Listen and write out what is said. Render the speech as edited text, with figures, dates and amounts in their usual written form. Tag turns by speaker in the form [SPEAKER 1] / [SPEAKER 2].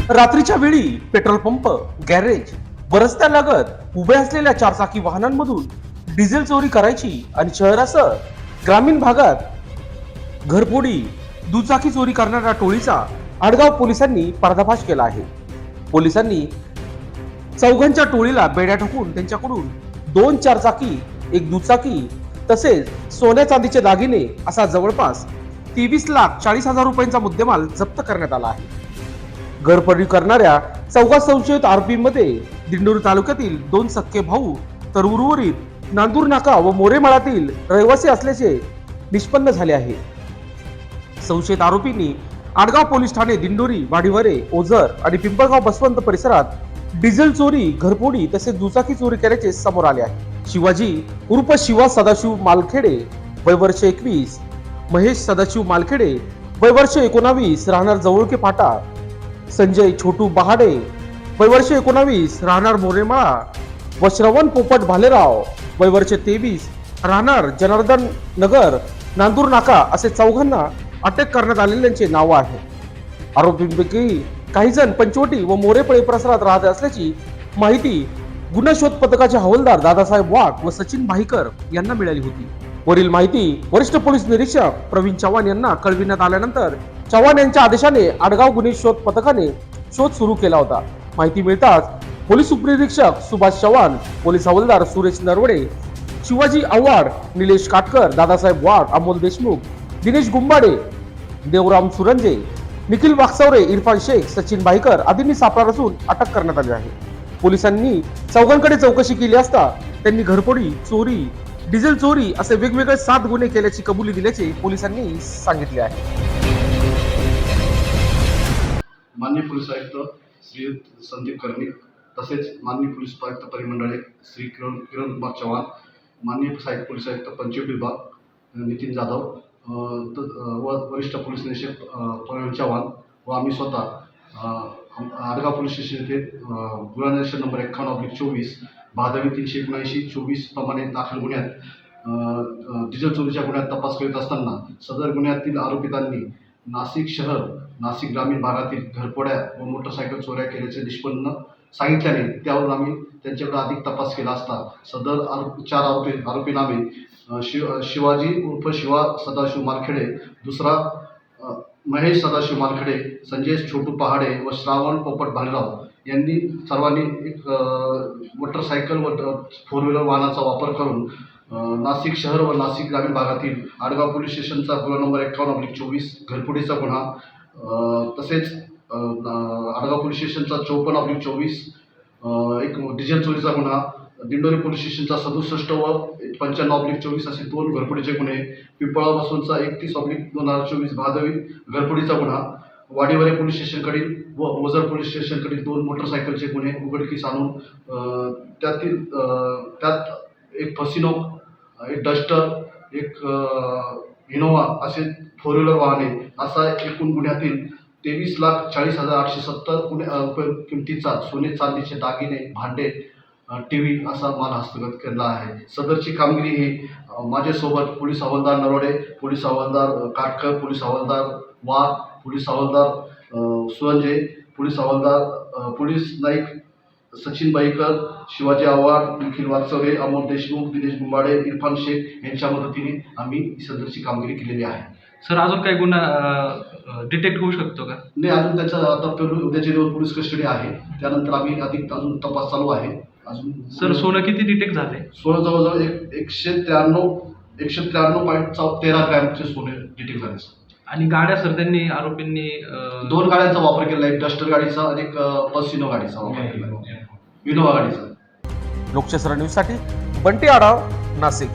[SPEAKER 1] रात्रीच्या वेळी petrol pump, garage व रस्त्यालगत उभे असलेल्या चारचाकी वाहनांमधून डिझेल चोरी करायची आणि शहरासह ग्रामीण भागात घरफोडी, दुचाकी चोरी करणाऱ्या टोळीचा आडगाव पोलिसांनी पर्दाफाश केला आहे. पोलिसांनी चौघांच्या टोळीला बेड्या ठोकून त्यांच्याकडून 2 चारचाकी, 1 दुचाकी तसेच सोन्या चांदीचे दागिने असा जवळपास 23,40,000 रुपयांचा मुद्देमाल जप्त करण्यात आला आहे. घरफोडी करणाऱ्या चौघा संशयित आरोपींमध्ये दिंडोरी तालुक्यातील 2 सख्खे भाऊ तर उर्वरित नांदूर नाका व मोरेमाळातील रहिवासी असल्याचे निष्पन्न झाले आहे. संशयित आरोपींनी आडगाव पोलीस ठाणे, दिंडोरी, वाडीवरे, ओझर आणि पिंपळगाव बसवंत परिसरात डिझेल चोरी, घरफोडी तसेच दुचाकी चोरी केल्याचे समोर आले आहे. शिवाजी उर्फ शिवा सदाशिव मालखेडे, वय वर्ष 21, महेश सदाशिव मालखेडे, वय वर्ष 19, राहणार जवळके फाटा, संजय छोटू बहाडे, वय वर्ष 19, राहणार मोरेमाळा व श्रवण पोपट भालेराव, वय वर्ष 23, राहणार जनार्दन नगर, नांदूर नाका असे चौघांना अटक करण्यात आलेल्यांचे नाव आहे. आरोपींपैकी काही जण पंचवटी व मोरेपळे परिसरात राहत असल्याची माहिती गुन्हा शोध पथकाचे हवालदार दादासाहेब वाघ व सचिन भाईकर यांना मिळाली होती. वरील माहिती वरिष्ठ पोलीस निरीक्षक प्रवीण चव्हाण यांना कळविण्यात आल्यानंतर चव्हाण यांच्या आदेशाने आडगाव गुन्हे शोध पथकाने शोध सुरू केला होता. माहिती मिळताच पोलीस उपनिरीक्षक सुभाष चव्हाण, पोलीस हवालदार सुरेश नरवडे, शिवाजी आव्हाड, निलेश काटकर, दादासाहेब वाघ, अमोल देशमुख, दिनेश गुंबाडे, देवराम सुरंजे, निखिल वाकसवरे, इरफान शेख, सचिन भाईकर आदींनी सापळा रचून अटक करण्यात आली आहे. पोलिसांनी चौघांकडे चौकशी केली असता त्यांनी घरफोडी, चोरी, डिझेल चोरी असे वेगवेगळे 7 गुन्हे केल्याची कबुली दिल्याचे पोलिसांनी सांगितले आहे.
[SPEAKER 2] माननीय पोलीस आयुक्त श्री संदीप कर्णिक तसेच माननीय पोलीस आयुक्त परिमंडळे श्री किरण कुमार चव्हाण, माननीय सहाय्यक पोलीस आयुक्त पंचवटी विभाग नितीन जाधव व वरिष्ठ पोलीस निरीक्षक प्रवीण चव्हाण व आम्ही स्वतः आडगाव पोलीस स्टेशन येथे गुन्हा निरीक्षक नंबर 51/24 भादवी 379/24 प्रमाणे दाखल गुन्ह्यात डिझेल चोरीच्या गुन्ह्यात तपास करीत असताना सदर गुन्ह्यातील आरोपितांनी नाशिक शहर, नाशिक ग्रामीण भागातील घरफोड्या व मोटरसायकल चोऱ्या केल्याचे निष्पन्न सांगितल्याने त्यावरून आम्ही त्यांच्याकडे अधिक तपास केला असता सदर 4 आरोपी नामे शिवाजी उर्फ शिवा सदाशिव मालखेडे, दुसरा महेश सदाशिव मालखेडे, संजय छोटू पहाडे व श्रावण पोपट भालेराव यांनी सर्वांनी एक मोटरसायकल व 4 व्हीलर वाहनाचा वापर करून नाशिक शहर व नाशिक ग्रामीण भागातील आडगाव पोलीस स्टेशनचा गुन्हा नंबर 51/24 घरफोडीचा गुन्हा, तसेच आडगाव पोलीस स्टेशनचा 54/24 एक डिझेल चोरीचा गुन्हा, दिंडोरी पोलीस स्टेशनचा 67 व 95/24 असे 2 घरफोडीचे गुन्हे, पिंपळगाव बसवंतचा 31/2024 भादवी घरफोडीचा गुन्हा, वाडीवरे पोलीस स्टेशनकडील व ओझर पोलीस स्टेशनकडील 2 मोटरसायकलचे गुन्हे उघडकीस आणून त्यात एक फसिनो, एक डस्टर, एक इनोवा असे 4 व्हीलर वाहने असा एकूण गुन्ह्यातील 23,40,870 रुपये किमतीचा सोने चांदीचे दागिने, भांडे, टीव्ही असा माल हस्तगत केला आहे. सदरची कामगिरी ही माझ्यासोबत पोलीस हवालदार नरवडे, पोलीस हवालदार काटकर, पोलीस हवालदार वाघ, पोलीस हवालदार सुरंजे, पोलीस हवालदार पोलीस नाईक सचिन भाईकर, शिवाजी आव्हाड, निखिल वाकसवरे, अमोल देशमुख, दिनेश गुंबाडे, इरफान शेख यांच्या मदतीने आम्ही सदरची कामगिरी केलेली आहे.
[SPEAKER 3] सर, अजून काही गुन्हा डिटेक्ट होऊ शकतो का?
[SPEAKER 2] नाही, अजून त्याचा आता उद्याच्या दिवस पोलीस कस्टडी आहे. त्यानंतर आम्ही अधिक अजून तपास चालू आहे. अजून
[SPEAKER 3] सर, सोनं किती डिटेक्ट झाले?
[SPEAKER 2] सोनं जवळजवळ 193.13 ग्रॅमचे सोने डिटेक्ट झाले.
[SPEAKER 3] आणि गाड्या सर, त्यांनी आरोपींनी
[SPEAKER 2] 2 गाड्यांचा वापर केला, एक डस्टर गाडीचा आणि एक पसिनो गाडीचा वापर केला, इनोवा गाडीचा.
[SPEAKER 1] लोकशाही न्यूजसाठी बंटी आढाव, नाशिक.